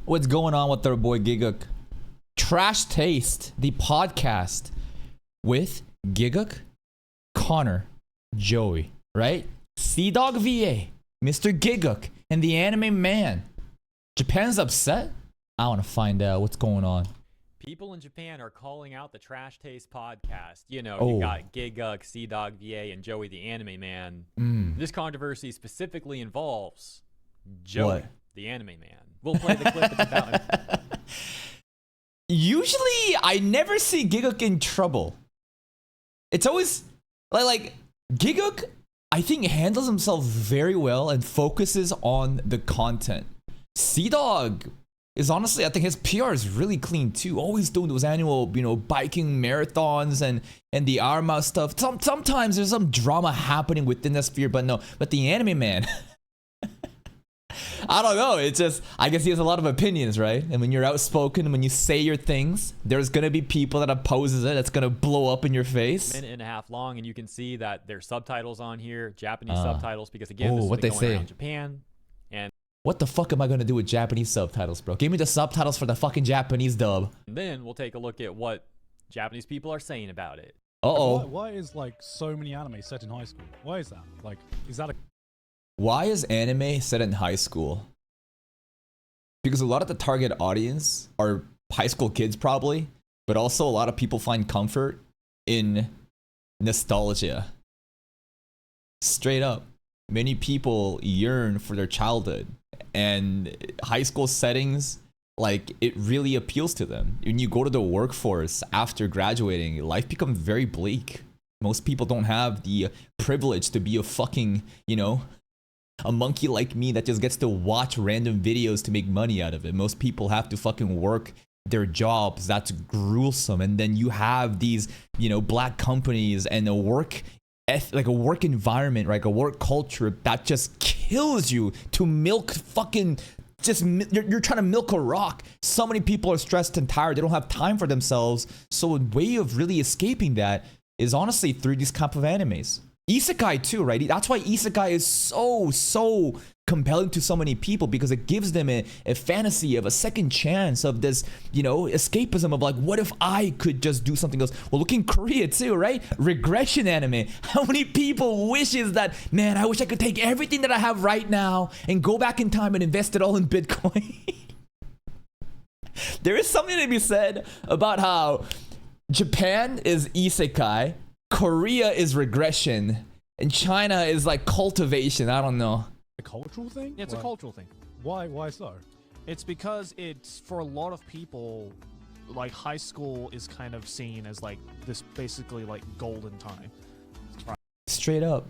What's going on with our boy Giguk? Trash Taste, the podcast with Giguk, Connor, Joey, right? Sea-Dog VA, Mr. Giguk, and the anime man. Japan's upset? I want to find out what's going on. People in Japan are calling out the Trash Taste podcast. You know, Oh. you got Giguk, Sea-Dog VA, and Joey the Anime Man. This controversy specifically involves Joey, What? the Anime Man. We'll play the clip. It's about him. Usually, I never see Giguk in trouble. It's always like Giguk, I think, handles himself very well and focuses on the content. Sea-Dog is honestly, I think his PR is really clean too. Always doing those annual, biking marathons and the Arma stuff. Sometimes there's some drama happening within the sphere, but no. But the Anime Man, I don't know. It's just, I guess he has a lot of opinions, right? And when you're outspoken, when you say your things, there's gonna be people that opposes it. It's gonna blow up in your face. Minute and a half long, and you can see that there's subtitles on here, Japanese subtitles, because again, this Oh, is what been they going say? around Japan. And What the fuck am I gonna do with Japanese subtitles, bro? Give me the subtitles for the fucking Japanese dub. then we'll take a look at what Japanese people are saying about it. Why is like so many anime set in high school? Why is that? Like, is that a Why is anime set in high school? Because a lot of the target audience are high school kids probably, but also a lot of people find comfort in nostalgia. Straight up. Many people yearn for their childhood, and high school settings, like, it really appeals to them. When you go to the workforce after graduating, life becomes very bleak. Most people don't have the privilege to be a fucking, a monkey like me that just gets to watch random videos to make money out of it. Most people have to fucking work their jobs. That's gruesome. And then you have these, black companies and a work environment, like a work culture that just kills you to milk fucking you're trying to milk a rock. So many people are stressed and tired. They don't have time for themselves. So a way of really escaping that is honestly through these type of animes. Isekai too, right? That's why Isekai is so compelling to so many people, because it gives them a fantasy of a second chance of this, escapism of like, what if I could just do something else? Well, look in Korea too, right? Regression anime. How many people wishes that, man, I wish I could take everything that I have right now and go back in time and invest it all in Bitcoin. There is something to be said about how Japan is Isekai, Korea is regression, and China is like cultivation. I don't know. cultural thing? Yeah, it's Like, a cultural thing. Why so? It's because it's, for a lot of people, like, high school is kind of seen as like this basically like golden time. Straight up.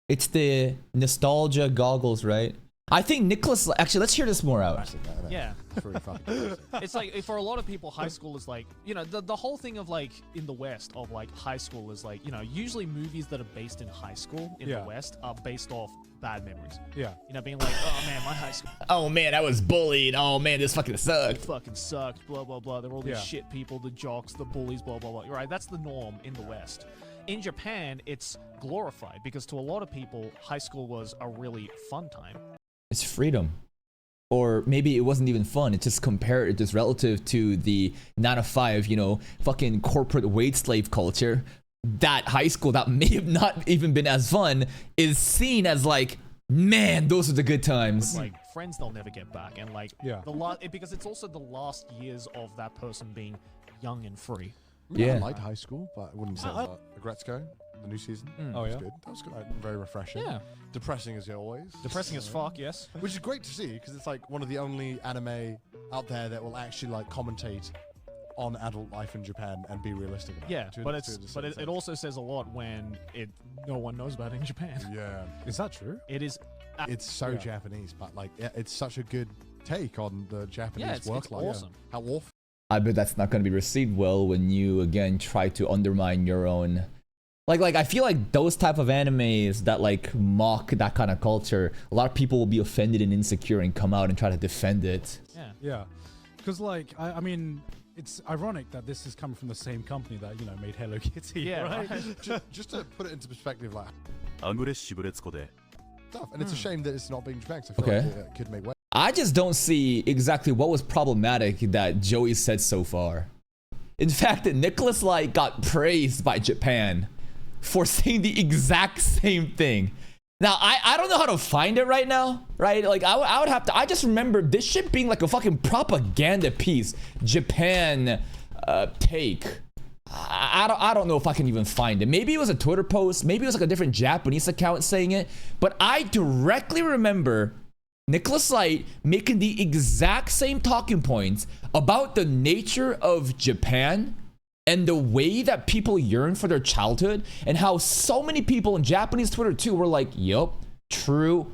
It's the nostalgia goggles, right? I think Nicholas, actually, let's hear this more out. Yeah. It's really fucking crazy. It's like, for a lot of people, high school is like, the whole thing of like in the West of like high school is like, usually movies that are based in high school in the West are based off bad memories. Yeah. Being like, oh man, my high school Oh man, I was bullied. Oh man, this fucking sucked. fucking sucked, blah, blah, blah. They're all these Yeah. shit people, the jocks, the bullies, blah, blah, blah. Right? That's the norm in the West. In Japan, it's glorified because to a lot of people, high school was a really fun time. It's freedom. Or maybe it wasn't even fun. It's just compared, it's just relative to the 9 to 5, fucking corporate wage slave culture. That high school that may have not even been as fun is seen as like, man, those are the good times. Like friends they'll never get back, and like because it's also the last years of that person being young and free. Yeah. I liked high school, but I wouldn't say that. Agretzko, the new season. Oh, was yeah? good. That was good. Very refreshing. Yeah. Depressing as always. Depressing as fuck, yes. Which is great to see, because it's like one of the only anime out there that will actually like commentate on adult life in Japan and be realistic about Yeah, it. but it also says a lot when no one knows about it in Japan. Yeah. Is that true? It is. It's so Japanese, but like it's such a good take on the Japanese it's work life. awesome. How awful. I bet that's not going to be received well when you again try to undermine your own. Like I feel like those type of animes that like mock that kind of culture, a lot of people will be offended and insecure and come out and try to defend it. Yeah. Yeah. Because like I mean, it's ironic that this is coming from the same company that made Hello Kitty. Yeah, Right. just to put it into perspective, like アグレッシブレツコで stuff, and it's a shame that it's not being Japan. 'Cause I feel Okay. like it could make way. I just don't see exactly what was problematic that Joey said so far. In fact, Nicholas Light got praised by Japan for saying the exact same thing. Now, I don't know how to find it right now, right? Like, I would have to, I just remember this shit being like a fucking propaganda piece. Japan take. I don't know if I can even find it. Maybe it was a Twitter post. Maybe it was like a different Japanese account saying it. But I directly remember Nicholas Light making the exact same talking points about the nature of Japan and the way that people yearn for their childhood, and how so many people in Japanese Twitter too were like, yup, true.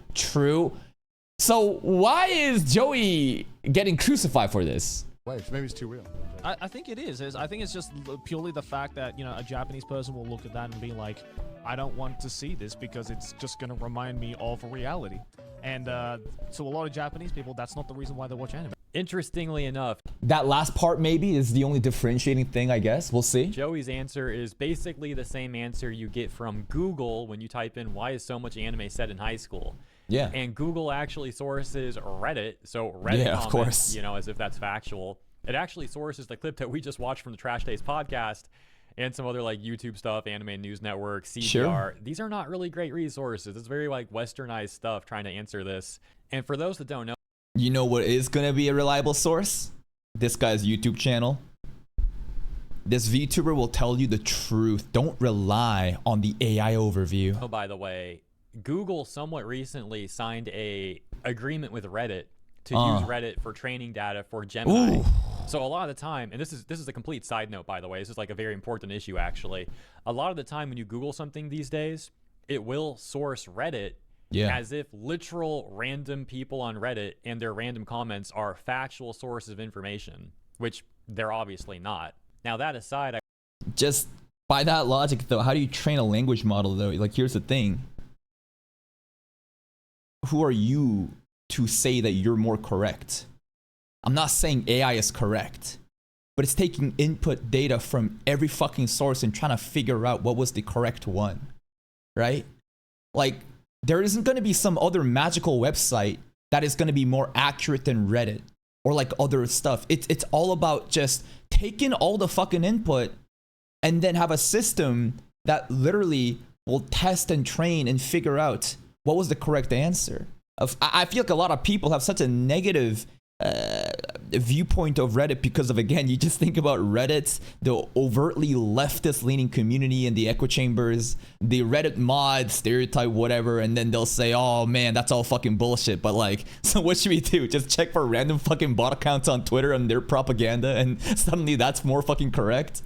So why is Joey getting crucified for this? Wait, maybe it's too real. I think it is. I think it's just purely the fact that, you know, a Japanese person will look at that and be like, I don't want to see this because it's just going to remind me of reality. And to a lot of Japanese people, that's not the reason why they watch anime. Interestingly enough, That last part maybe is the only differentiating thing, I guess. We'll see. Joey's answer is basically the same answer you get from Google when you type in why is so much anime set in high school. Yeah. And Google actually sources Reddit, so Reddit Yeah, of comments, course. you know, as if that's factual. It actually sources the clip that we just watched from the Trash Days podcast and some other like YouTube stuff, Anime News Network, CBR. Sure. These are not really great resources. It's very like westernized stuff trying to answer this. And for those that don't know, You know what is gonna be a reliable source? This guy's YouTube channel. This VTuber will tell you the truth. Don't rely on the AI overview. oh, by the way, Google somewhat recently signed a agreement with Reddit to use Reddit for training data for Gemini. Ooh. So a lot of the time, and this is a complete side note, by the way, this is like a very important issue actually. A lot of the time when you Google something these days, it will source Reddit Yeah. as if literal random people on Reddit and their random comments are factual sources of information, which they're obviously not. Now that aside, Just by that logic though, how do you train a language model though? Like, here's the thing. Who are you to say that you're more correct? I'm not saying AI is correct, but it's taking input data from every fucking source and trying to figure out what was the correct one, right? Like, there isn't going to be some other magical website that is going to be more accurate than Reddit or like other stuff. It's all about just taking all the fucking input and then have a system that literally will test and train and figure out what was the correct answer. I feel like a lot of people have such a negative viewpoint of Reddit because of, again, you just think about Reddit, the overtly leftist leaning community and the echo chambers, the Reddit mod stereotype, whatever, and then they'll say, oh man, that's all fucking bullshit. But like, so what should we do? Just check for random fucking bot accounts on Twitter and their propaganda and suddenly that's more fucking correct?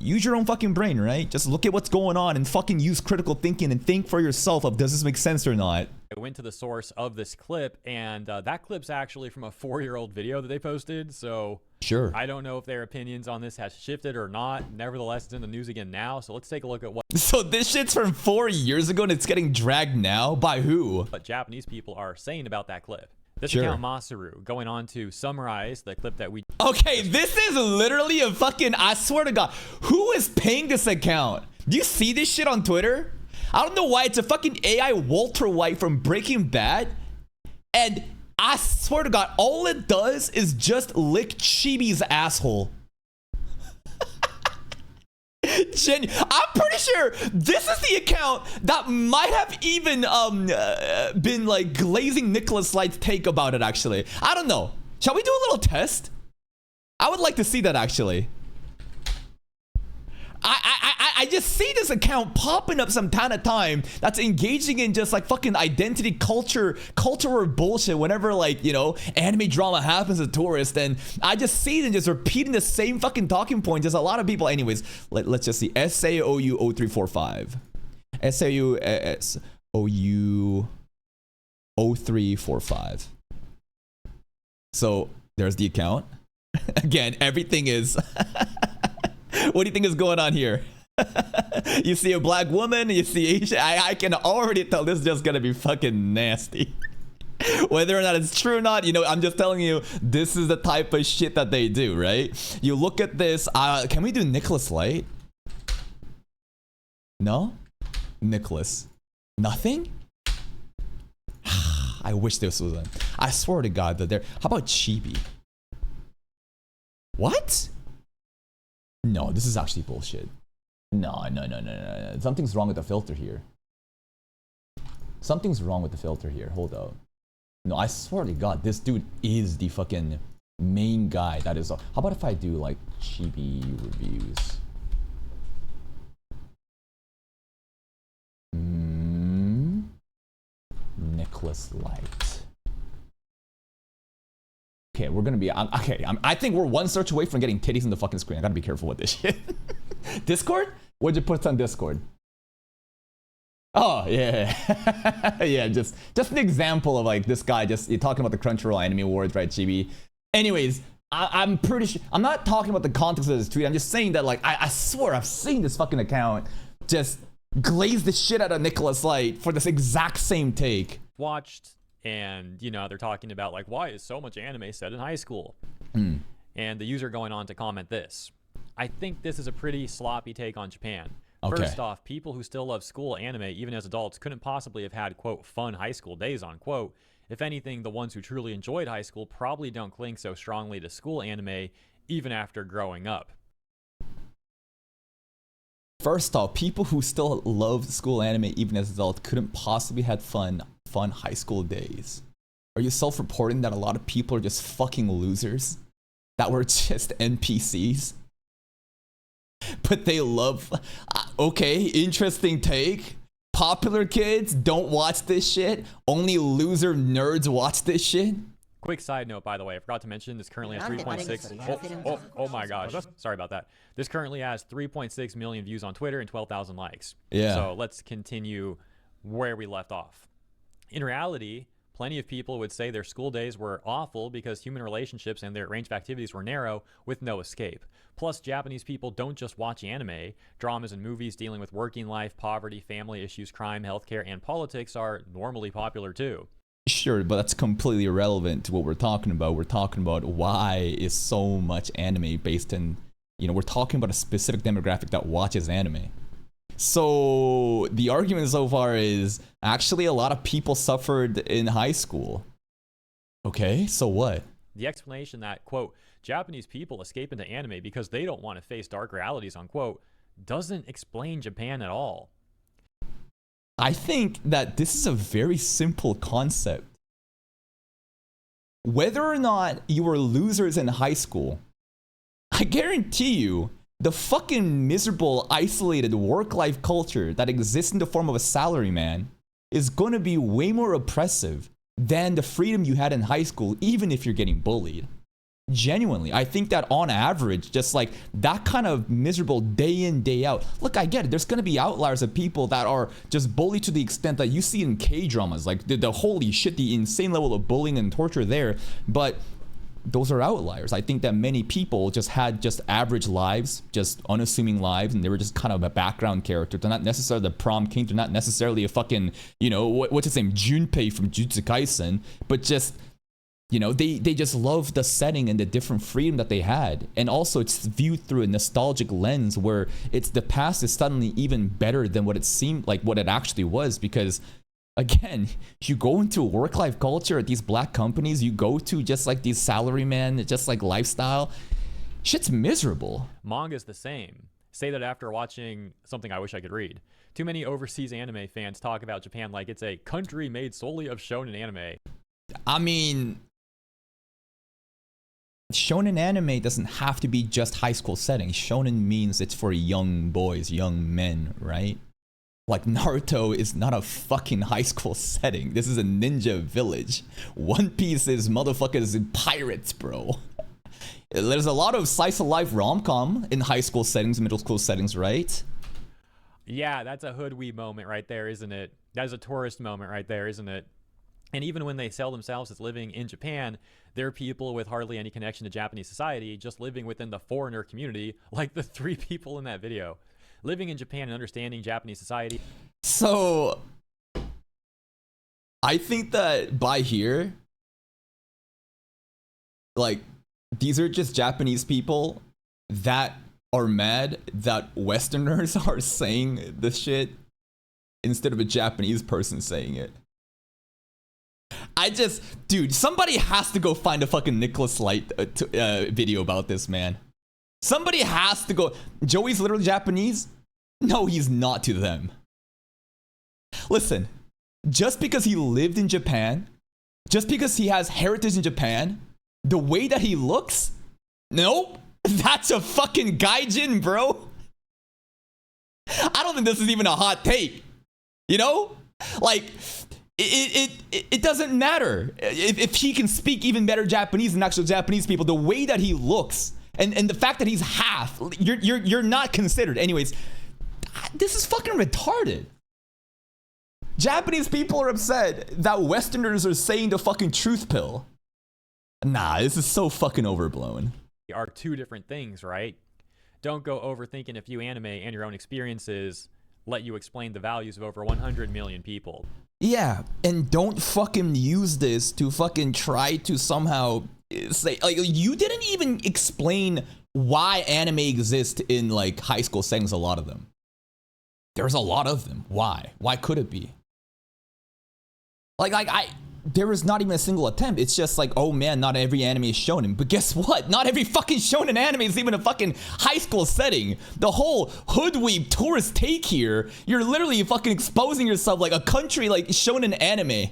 Use your own fucking brain, right? Just look at what's going on and fucking use critical thinking and think for yourself of, does this make sense or not? I went to the source of this clip, and that clip's actually from a 4-year-old video that they posted. So Sure. I don't know if their opinions on this has shifted or not. Nevertheless, it's in the news again now. So let's take a look at what So this shit's from 4 years ago and it's getting dragged now? By who? Japanese people are saying about that clip. This Sure. account Masaru going on to summarize the clip that we Okay, this is literally a fucking, I swear to God, who is paying this account? Do you see this shit on Twitter? I don't know why it's a fucking AI Walter White from Breaking Bad. And I swear to God, all it does is just lick Chibi's asshole. I'm pretty sure this is the account that might have even been like glazing Nicholas Light's take about it, actually. I don't know. Shall we do a little test? I would like to see that, actually. I just see this account popping up some time to time that's engaging in just like fucking identity culture or bullshit whenever, like, you know, anime drama happens to tourists, and I just see them just repeating the same fucking talking point. Just a lot of people. Anyways, let's just see. SAOU0345. SAOU0345. So there's the account. Again, everything is what do you think is going on here? You see a black woman, you see Asian. I can already tell this is just gonna be fucking nasty. Whether or not it's true or not, you know, I'm just telling you, this is the type of shit that they do, right? You look at this. Can we do Nicholas Light? No? Nicholas. Nothing? I wish this was on. I swear to God that they're. How about Chibi? What? No, this is actually bullshit. No. Something's wrong with the filter here. Something's wrong with the filter here. Hold up. No, I swear to God, this dude is the fucking main guy that is. How about if I do like Chibi reviews? Nicholas Light. Okay, we're gonna be. I think we're one search away from getting titties in the fucking screen. I gotta be careful with this shit. Discord? What'd you put on Discord? Oh yeah, yeah. Just an example of like this guy. Just you're talking about the Crunchyroll Anime Awards, right, Chibi? Anyways, I'm pretty sure. I'm not talking about the context of this tweet. I'm just saying that like I swear I've seen this fucking account just glaze the shit out of Nicholas Light for this exact same take. Watched, and you know they're talking about like, why is so much anime set in high school? And the user going on to comment this: I think this is a pretty sloppy take on Japan. Okay. First off, people who still love school anime even as adults couldn't possibly have had quote fun high school days unquote. If anything, the ones who truly enjoyed high school probably don't cling so strongly to school anime even after growing up. First off, people who still love school anime even as adults couldn't possibly had fun high school days. Are you self-reporting that a lot of people are just fucking losers that were just NPCs? But they love. Okay, interesting take. Popular kids don't watch this shit. Only loser nerds watch this shit. Quick side note, by the way, I forgot to mention this currently has 3.6. Oh my gosh, sorry about that. This currently has 3.6 million views on Twitter and 12,000 likes. Yeah. So let's continue where we left off. In reality, plenty of people would say their school days were awful because human relationships and their range of activities were narrow with no escape. Plus, Japanese people don't just watch anime. Dramas and movies dealing with working life, poverty, family issues, crime, healthcare, and politics are normally popular too. Sure, but that's completely irrelevant to what we're talking about. We're talking about why is so much anime based in, we're talking about a specific demographic that watches anime. So the argument so far is actually a lot of people suffered in high school. Okay, so what? The explanation that, quote, Japanese people escape into anime because they don't want to face dark realities, unquote, doesn't explain Japan at all. I think that this is a very simple concept. Whether or not you were losers in high school, I guarantee you, the fucking miserable, isolated work-life culture that exists in the form of a salaryman is going to be way more oppressive than the freedom you had in high school, even if you're getting bullied. Genuinely, I think that on average, just like that kind of miserable day in, day out. Look, I get it. There's going to be outliers of people that are just bullied to the extent that you see in K-dramas, like the holy shit, the insane level of bullying and torture there. But those are outliers. I think that many people just had just average lives, just unassuming lives, and they were just kind of a background character. They're not necessarily the prom king. They're not necessarily a fucking, what's his name, Junpei from Jujutsu Kaisen, but just, they just love the setting and the different freedom that they had. And also it's viewed through a nostalgic lens where it's the past is suddenly even better than what it seemed like, what it actually was, because again, you go into work-life culture at these black companies, you go to just like these salarymen, just like lifestyle, shit's miserable. Manga's the same. Say that after watching something I wish I could read. Too many overseas anime fans talk about Japan like it's a country made solely of shonen anime. I mean, shonen anime doesn't have to be just high school setting. Shonen means it's for young boys, young men, right? Like Naruto is not a fucking high school setting. This is a ninja village. One Piece is motherfuckers pirates, bro. There's a lot of slice of life rom-com in high school settings, middle school settings, right? Yeah, that's a hoodwee moment right there, isn't it? That is a tourist moment right there, isn't it? And even when they sell themselves as living in Japan, they're people with hardly any connection to Japanese society, just living within the foreigner community, like the 3 people in that video. Living in Japan and understanding Japanese society. So, I think that by here, like, these are just Japanese people that are mad that Westerners are saying this shit instead of a Japanese person saying it. Dude, somebody has to go find a fucking Nicholas Light video about this, man. Somebody has to go. Joey's literally Japanese? No, he's not to them. Listen, just because he lived in Japan, just because he has heritage in Japan, the way that he looks, nope, that's a fucking gaijin, bro. I don't think this is even a hot take. You know? Like, it doesn't matter. If he can speak even better Japanese than actual Japanese people, the way that he looks and the fact that he's half, you're not considered. Anyways, this is fucking retarded. Japanese people are upset that Westerners are saying the fucking truth pill. Nah, this is so fucking overblown. Are two different things, right? Don't go overthinking a few anime and your own experiences let you explain the values of over 100 million people. Yeah, and don't fucking use this to fucking try to somehow say, like, you didn't even explain why anime exists in like high school settings, a lot of them. There's a lot of them. Why? Why could it be? There was not even a single attempt. It's just like, oh man, not every anime is shonen. But guess what? Not every fucking shonen anime is even a fucking high school setting. The whole hoodweep tourist take here, you're literally fucking exposing yourself like a country like shonen anime.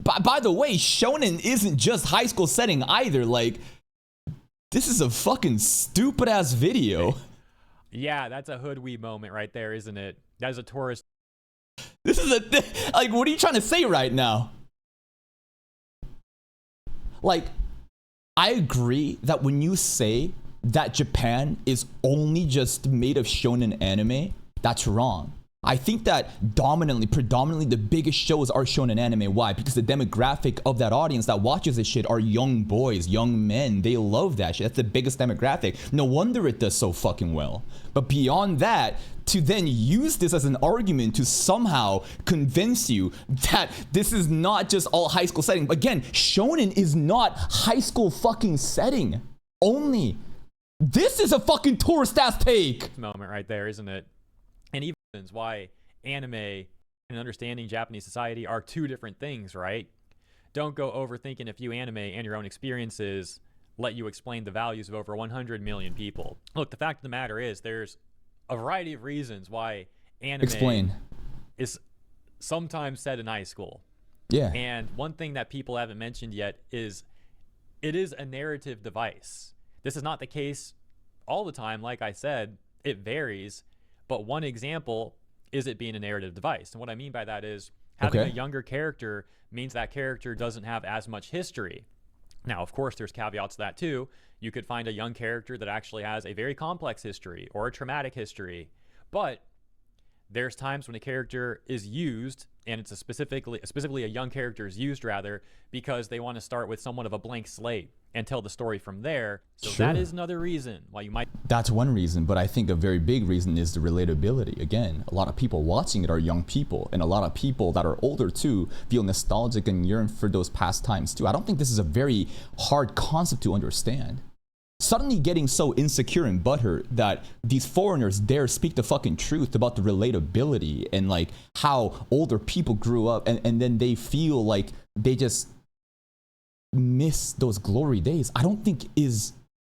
By the way, shonen isn't just high school setting either. Like, this is a fucking stupid ass video. Yeah, that's a hoodweep moment right there, isn't it? That is a tourist. This is like, what are you trying to say right now? Like, I agree that when you say that Japan is only just made of shonen anime, that's wrong. I think that predominantly the biggest shows are shonen anime. Why? Because the demographic of that audience that watches this shit are young boys, young men. They love that shit. That's the biggest demographic. No wonder it does so fucking well. But beyond that, to then use this as an argument to somehow convince you that this is not just all high school setting. Again, shonen is not high school fucking setting only. This is a fucking tourist ass take. Moment right there, isn't it? And even why anime and understanding Japanese society are two different things, right? Don't go overthinking a few anime and your own experiences let you explain the values of over 100 million people. Look, the fact of the matter is there's a variety of reasons why anime is sometimes set in high school. Yeah. And one thing that people haven't mentioned yet is it is a narrative device. This is not the case all the time. Like I said, it varies. But one example is it being a narrative device. And what I mean by that is having a younger character means that character doesn't have as much history. Now, of course, there's caveats to that too. You could find a young character that actually has a very complex history or a traumatic history. But there's times when a character is used, and it's specifically a young character is used rather, because they want to start with somewhat of a blank slate and tell the story from there. So that is another reason why you might. That's one reason, but I think a very big reason is the relatability. Again, a lot of people watching it are young people, and a lot of people that are older too feel nostalgic and yearn for those past times too. I don't think this is a very hard concept to understand. Suddenly getting so insecure and butthurt that these foreigners dare speak the fucking truth about the relatability and like how older people grew up, and then they feel like they just miss those glory days, I don't think is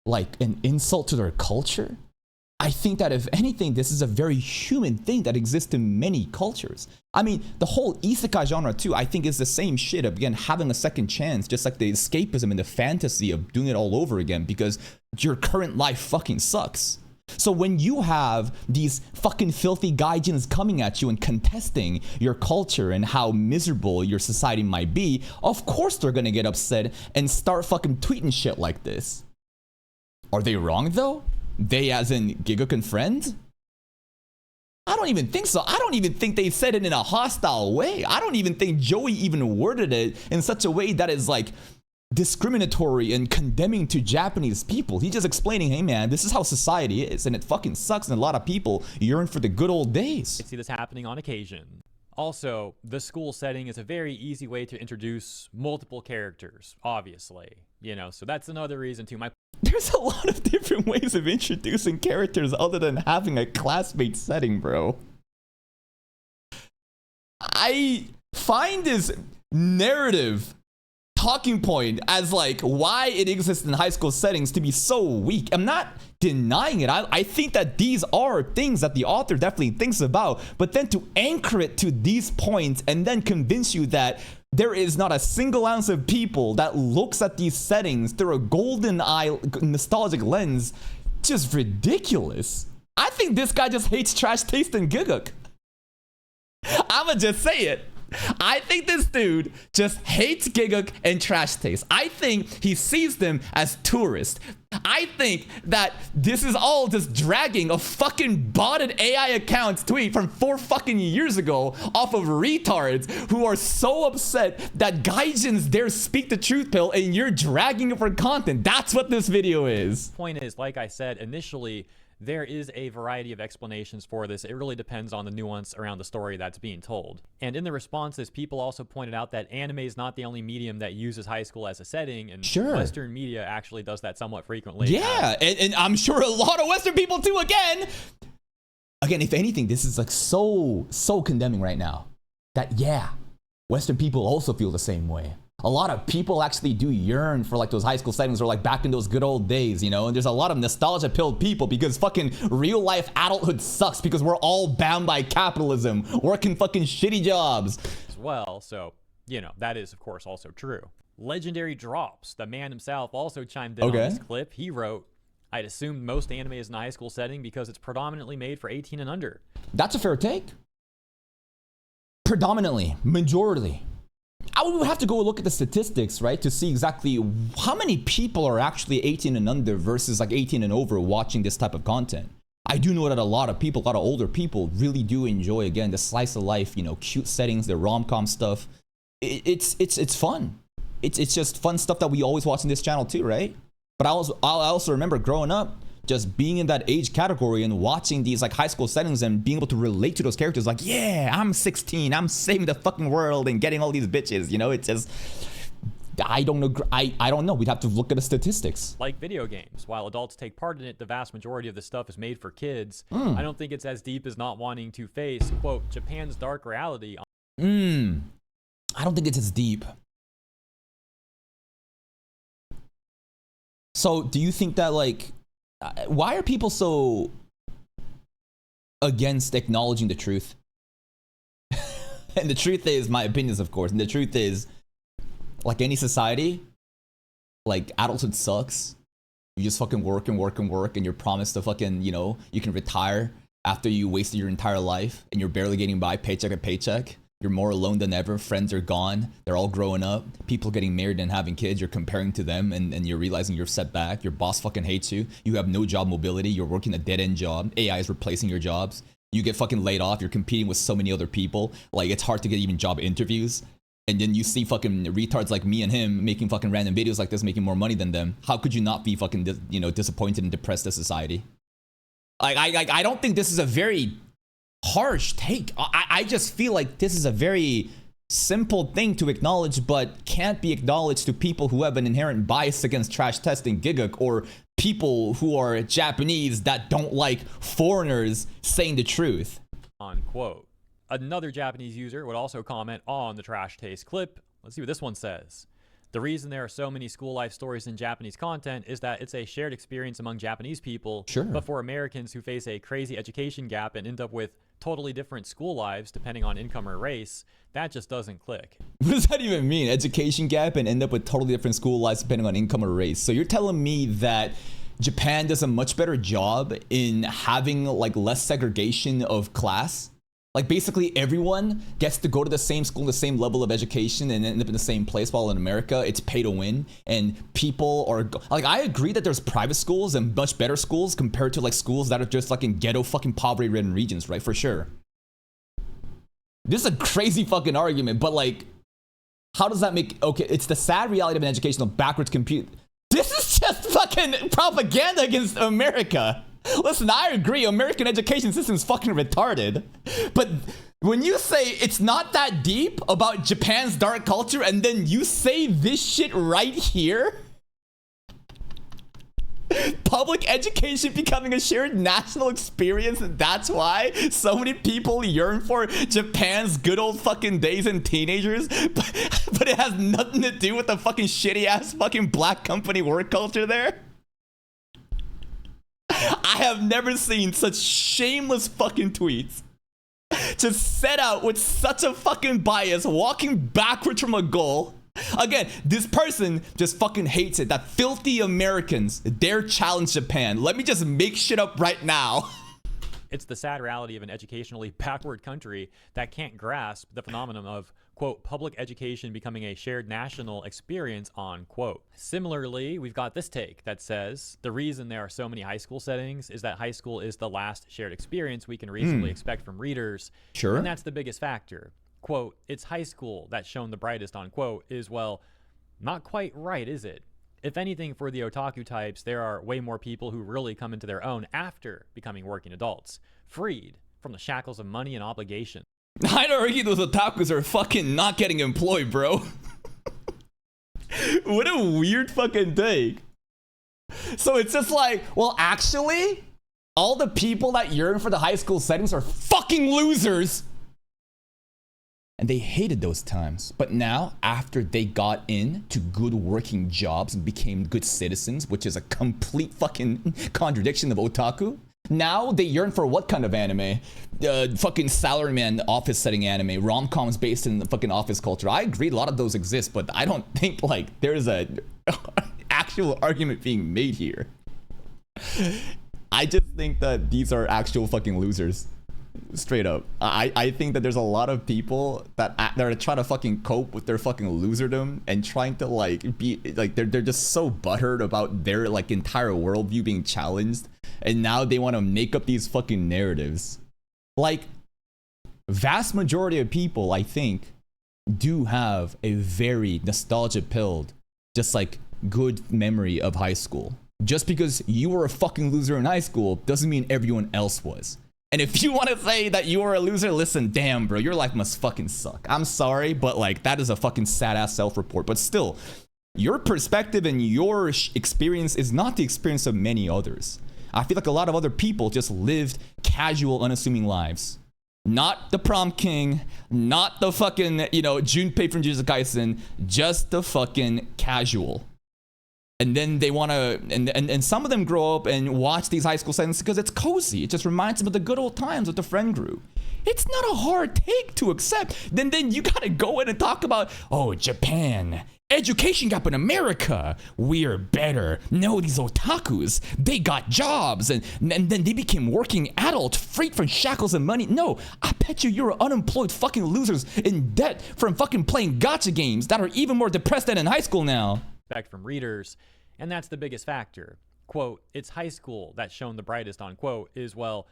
like an insult to their culture. I think that if anything, this is a very human thing that exists in many cultures. I mean, the whole isekai genre too, I think is the same shit. Again, having a second chance, just like the escapism and the fantasy of doing it all over again because your current life fucking sucks. So when you have these fucking filthy gaijins coming at you and contesting your culture and how miserable your society might be, of course they're gonna get upset and start fucking tweeting shit like this. Are they wrong though? They as in Gigaku friend? I don't even think so. I don't even think they said it in a hostile way. I don't even think Joey even worded it in such a way that is like discriminatory and condemning to Japanese people. He's just explaining, hey man, this is how society is and it fucking sucks and a lot of people yearn for the good old days. I see this happening on occasion. Also, the school setting is a very easy way to introduce multiple characters, obviously. You know, so that's another reason too. There's a lot of different ways of introducing characters other than having a classmate setting, bro. I find this narrative talking point as like why it exists in high school settings to be so weak. I'm not denying it. I think that these are things that the author definitely thinks about, but then to anchor it to these points and then convince you that there is not a single ounce of people that looks at these settings through a golden eye nostalgic lens, just ridiculous. I think this guy just hates Trash Taste and Gigguk. I'ma just say it. I think this dude just hates Gigguk and Trash Taste. I think he sees them as tourists. I think that this is all just dragging a fucking botted AI account tweet from 4 fucking years ago off of retards who are so upset that Gaijins dare speak the truth pill and you're dragging it for content. That's what this video is. Point is, like I said initially, there is a variety of explanations for this. It really depends on the nuance around the story that's being told. And in the responses, people also pointed out that anime is not the only medium that uses high school as a setting, and Sure. Western media actually does that somewhat frequently. Yeah, and I'm sure a lot of Western people too. Again, if anything, this is like so condemning right now. That yeah, Western people also feel the same way. A lot of people actually do yearn for like those high school settings or like back in those good old days, you know, and there's a lot of nostalgia pilled people because fucking real life adulthood sucks because we're all bound by capitalism, working fucking shitty jobs. As well, so, you know, that is, of course, also true. Legendary Drops, the man himself, also chimed in on this clip. He wrote, I'd assumed most anime is in a high school setting because it's predominantly made for 18 and under. That's a fair take. Predominantly, majority. I would have to go look at the statistics, right, to see exactly how many people are actually 18 and under versus like 18 and over watching this type of content. I do know that a lot of people, a lot of older people really do enjoy, again, the slice of life, you know, cute settings, the rom-com stuff. It's fun. It's just fun stuff that we always watch on this channel too, right? But I also remember growing up, just being in that age category and watching these like high school settings and being able to relate to those characters like, yeah, I'm 16, I'm saving the fucking world and getting all these bitches, you know. It's just, I don't know. I don't know. We'd have to look at the statistics. Like video games, while adults take part in it, the vast majority of the stuff is made for kids. I don't think it's as deep as not wanting to face, quote, Japan's dark reality. I don't think it's as deep. So do you think that like, why are people so against acknowledging the truth? And the truth is, my opinions, of course, and the truth is, like any society, like adulthood sucks. You just fucking work and work and work, and you're promised to fucking, you know, you can retire after you wasted your entire life, and you're barely getting by paycheck to paycheck. You're more alone than ever. Friends are gone. They're all growing up. People getting married and having kids. You're comparing to them and you're realizing you're set back. Your boss fucking hates you. You have no job mobility. You're working a dead-end job. AI is replacing your jobs. You get fucking laid off. You're competing with so many other people. Like, it's hard to get even job interviews. And then you see fucking retards like me and him making fucking random videos like this, making more money than them. How could you not be fucking, disappointed and depressed as society? Like, I don't think this is a very harsh take. I just feel like this is a very simple thing to acknowledge, but can't be acknowledged to people who have an inherent bias against Trash Testing Gigguk, or people who are Japanese that don't like foreigners saying the truth. Unquote. Another Japanese user would also comment on the Trash Taste clip. Let's see what this one says. The reason there are so many school life stories in Japanese content is that it's a shared experience among Japanese people. Sure. But for Americans who face a crazy education gap and end up with totally different school lives depending on income or race, that just doesn't click. What does that even mean? Education gap and end up with totally different school lives depending on income or race. So you're telling me that Japan does a much better job in having like less segregation of class? Like basically everyone gets to go to the same school, the same level of education, and end up in the same place, while in America it's pay to win, and people are like, I agree that there's private schools and much better schools compared to like schools that are just like in ghetto fucking poverty ridden regions, right? For sure. This is a crazy fucking argument, but like, how does that make, okay, it's the sad reality of an educational backwards compute. This is just fucking propaganda against America. Listen, I agree, American education system is fucking retarded. But when you say it's not that deep about Japan's dark culture, and then you say this shit right here, Public education becoming a shared national experience, and that's why so many people yearn for Japan's good old fucking days and teenagers, but it has nothing to do with the fucking shitty ass fucking black company work culture there. I have never seen such shameless fucking tweets. Just set out with such a fucking bias, walking backwards from a goal. Again, this person just fucking hates it that filthy Americans dare challenge Japan. Let me just make shit up right now. It's the sad reality of an educationally backward country that can't grasp the phenomenon of, quote, public education becoming a shared national experience, on quote. Similarly, we've got this take that says the reason there are so many high school settings is that high school is the last shared experience we can reasonably expect from readers. Sure. And that's the biggest factor. Quote, it's high school that's shown the brightest, on quote, is, well, not quite right, is it? If anything, for the otaku types, there are way more people who really come into their own after becoming working adults, freed from the shackles of money and obligation. I'd argue those otakus are fucking not getting employed, bro. What a weird fucking take. So it's just like, well, actually, all the people that yearn for the high school settings are fucking losers. And they hated those times. But now, after they got into good working jobs and became good citizens, which is a complete fucking contradiction of otaku, now they yearn for what kind of anime? Fucking salaryman office setting anime, rom-coms based in the fucking office culture. I agree, a lot of those exist, but I don't think like there's a actual argument being made here. I just think that these are actual fucking losers. Straight up. I think that there's a lot of people that are trying to fucking cope with their fucking loserdom and trying to like be like they're just so butthurt about their like entire worldview being challenged, and now they want to make up these fucking narratives. Like, vast majority of people, I think, do have a very nostalgia-pilled, just like good memory of high school. Just because you were a fucking loser in high school doesn't mean everyone else was. And if you want to say that you are a loser, listen, damn, bro, your life must fucking suck. I'm sorry, but like that is a fucking sad-ass self-report. But still, your perspective and your experience is not the experience of many others. I feel like a lot of other people just lived casual, unassuming lives. Not the prom king, not the fucking, Junpei from Jujutsu Kaisen, just the fucking casual. And then they want to, and some of them grow up and watch these high school settings because it's cozy. It just reminds them of the good old times with the friend group. It's not a hard take to accept. Then you got to go in and talk about, oh, Japan, education gap in America. We're better. No, these otakus, they got jobs and then they became working adults, freed from shackles and money. No, I bet you're unemployed fucking losers in debt from fucking playing gacha games that are even more depressed than in high school now. From readers, and that's the biggest factor. Quote, it's high school that's shown the brightest, on quote, is, well,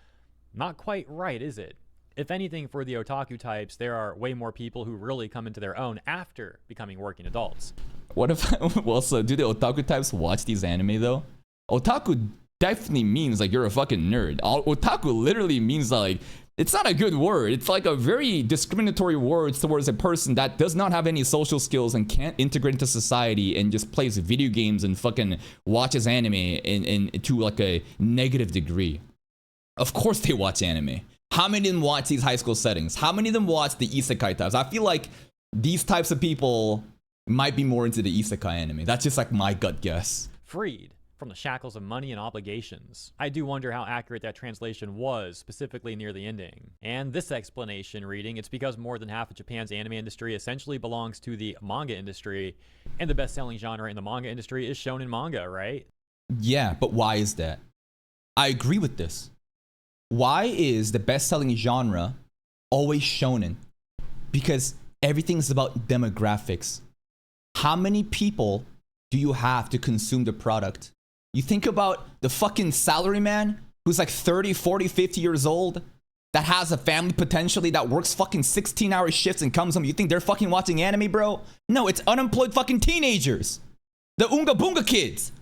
not quite right, is it? If anything, for the otaku types, there are way more people who really come into their own after becoming working adults. What if, well, so do the otaku types watch these anime though? Otaku definitely means like you're a fucking nerd. Otaku literally means like, it's not a good word. It's like a very discriminatory word towards a person that does not have any social skills and can't integrate into society and just plays video games and fucking watches anime in to like a negative degree. Of course they watch anime. How many of them watch these high school settings? How many of them watch the isekai types? I feel like these types of people might be more into the isekai anime. That's just like my gut guess. Freed from the shackles of money and obligations. I do wonder how accurate that translation was, specifically near the ending. And this explanation reading, it's because more than half of Japan's anime industry essentially belongs to the manga industry, and the best-selling genre in the manga industry is shonen manga, right? Yeah, but why is that? I agree with this. Why is the best-selling genre always shonen? Because everything's about demographics. How many people do you have to consume the product? You think about the fucking salaryman who's like 30, 40, 50 years old that has a family potentially that works fucking 16-hour shifts and comes home. You think they're fucking watching anime, bro? No, it's unemployed fucking teenagers. The Oonga Boonga kids.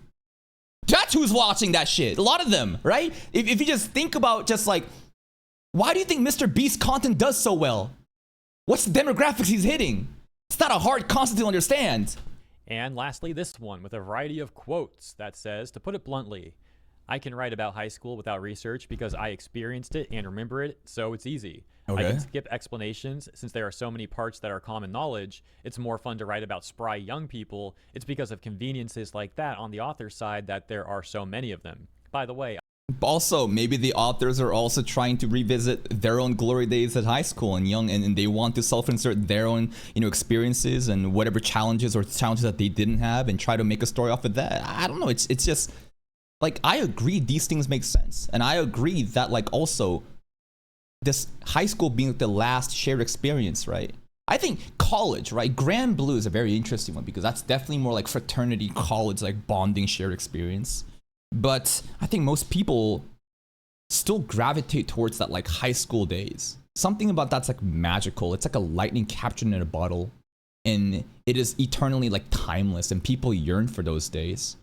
That's who's watching that shit. A lot of them, right? If you just think about just like, why do you think Mr. Beast content does so well? What's the demographics he's hitting? It's not a hard concept to understand. And lastly, this one with a variety of quotes that says, to put it bluntly, I can write about high school without research because I experienced it and remember it, so it's easy. I Okay. can skip explanations since there are so many parts that are common knowledge. It's more fun to write about spry young people. It's because of conveniences like that on the author's side that there are so many of them. By the way, Also, maybe the authors are also trying to revisit their own glory days at high school and young, and they want to self-insert their own, experiences and whatever challenges that they didn't have, and try to make a story off of that. I don't know. It's just like, I agree these things make sense, and I agree that like also this high school being the last shared experience, right? I think college, right? Grand Blue is a very interesting one because that's definitely more like fraternity college, like bonding shared experience. But I think most people still gravitate towards that like high school days. Something about that's like magical. It's like a lightning captured in a bottle, and it is eternally like timeless, and people yearn for those days.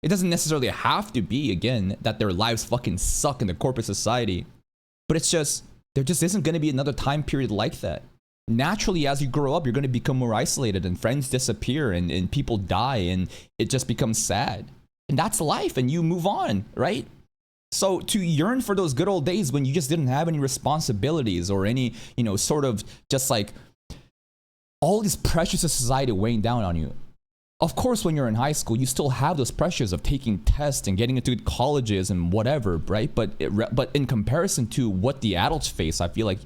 It doesn't necessarily have to be, again, that their lives fucking suck in the corporate society, but it's just, there just isn't going to be another time period like that. Naturally, as you grow up, you're going to become more isolated, and friends disappear, and people die, and it just becomes sad. And that's life, and you move on, right? So to yearn for those good old days when you just didn't have any responsibilities or any, sort of just like all these pressures of society weighing down on you. Of course, when you're in high school, you still have those pressures of taking tests and getting into colleges and whatever, right? But in comparison to what the adults face, I feel like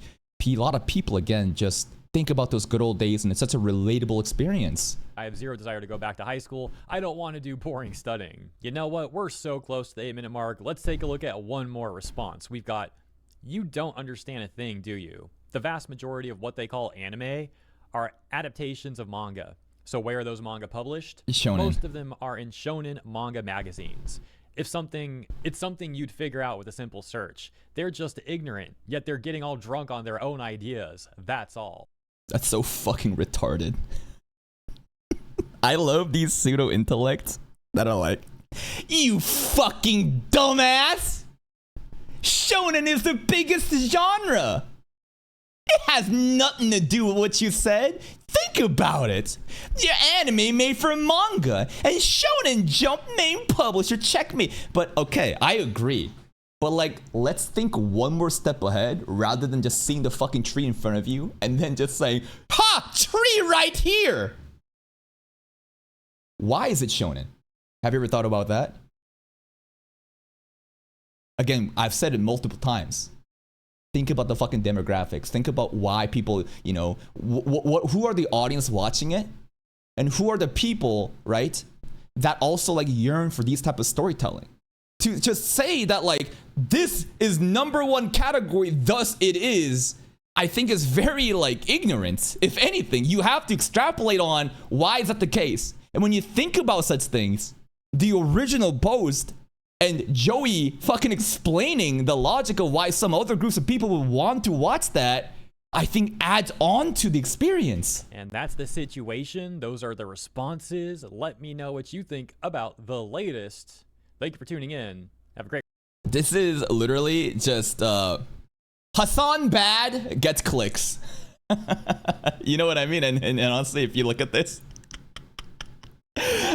a lot of people, again, just think about those good old days, and it's such a relatable experience. I have zero desire to go back to high school. I don't want to do boring studying. You know what? We're so close to the 8-minute mark. Let's take a look at one more response. We've got, you don't understand a thing, do you? The vast majority of what they call anime are adaptations of manga. So where are those manga published? Shonen. Most of them are in shonen manga magazines. It's something you'd figure out with a simple search. They're just ignorant, yet they're getting all drunk on their own ideas. That's all. That's so fucking retarded. I love these pseudo intellects that are like, you fucking dumbass! Shonen is the biggest genre! It has nothing to do with what you said. Think about it. Your anime made for manga, and Shonen Jump main publisher, checkmate. But okay, I agree. But like, let's think one more step ahead rather than just seeing the fucking tree in front of you and then just saying, ha, tree right here. Why is it shonen? Have you ever thought about that? Again, I've said it multiple times. Think about the fucking demographics. Think about why people, who are the audience watching it? And who are the people, right, that also like yearn for these type of storytelling? To just say that like, this is #1 category, thus it is, I think is very like ignorant. If anything, you have to extrapolate on why is that the case. And when you think about such things, the original post and Joey fucking explaining the logic of why some other groups of people would want to watch that, I think adds on to the experience. And that's the situation. Those are the responses. Let me know what you think about the latest. Thank you for tuning in. Have a great This is literally just Hassan bad gets clicks. You know what I mean? And honestly, if you look at this,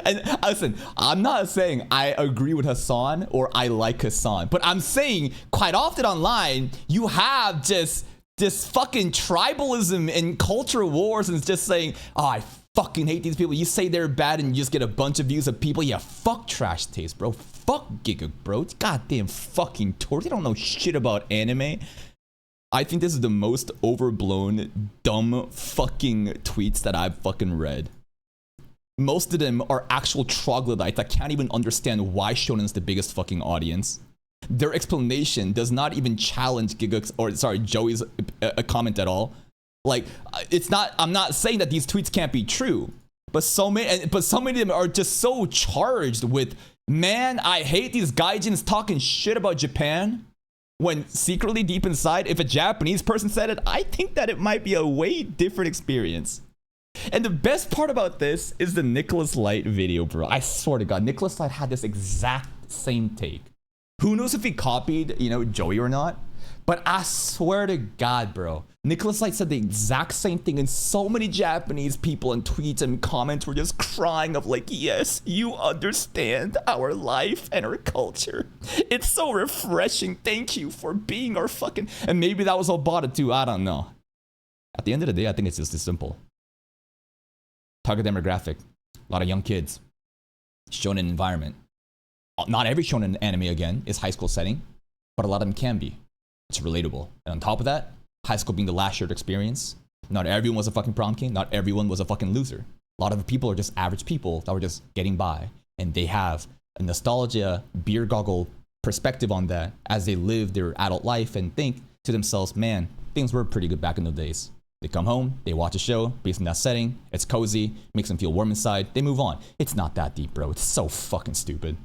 and listen, I'm not saying I agree with Hassan or I like Hassan, but I'm saying quite often online, you have just this fucking tribalism and culture wars, and it's just saying, oh, I fucking hate these people. You say they're bad and you just get a bunch of views of people. Yeah, fuck Trash Taste, bro. Fuck Giga, bro. It's goddamn fucking tourists. They don't know shit about anime. I think this is the most overblown, dumb fucking tweets that I've fucking read. Most of them are actual troglodytes that can't even understand why Shonen's the biggest fucking audience. Their explanation does not even challenge Joey's comment at all. Like, it's not. I'm not saying that these tweets can't be true, but so many of them are just so charged with, man, I hate these gaijins talking shit about Japan. When secretly deep inside, if a Japanese person said it, I think that it might be a way different experience. And the best part about this is the Nicholas Light video, bro. I swear to God, Nicholas Light had this exact same take. Who knows if he copied, Joey or not? But I swear to God, bro, Nicholas Light said the exact same thing, and so many Japanese people in tweets and comments were just crying of like, yes, you understand our life and our culture. It's so refreshing. Thank you for being our fucking... And maybe that was all bought too. I don't know. At the end of the day, I think it's just as simple. Target demographic. A lot of young kids. Shonen environment. Not every shonen anime, again, is high school setting, but a lot of them can be. It's relatable. And on top of that, high school being the last shared experience, not everyone was a fucking prom king, not everyone was a fucking loser. A lot of the people are just average people that were just getting by, and they have a nostalgia, beer goggle perspective on that as they live their adult life and think to themselves, man, things were pretty good back in the days. They come home, they watch a show based on that setting, it's cozy, makes them feel warm inside, they move on. It's not that deep, bro. It's so fucking stupid.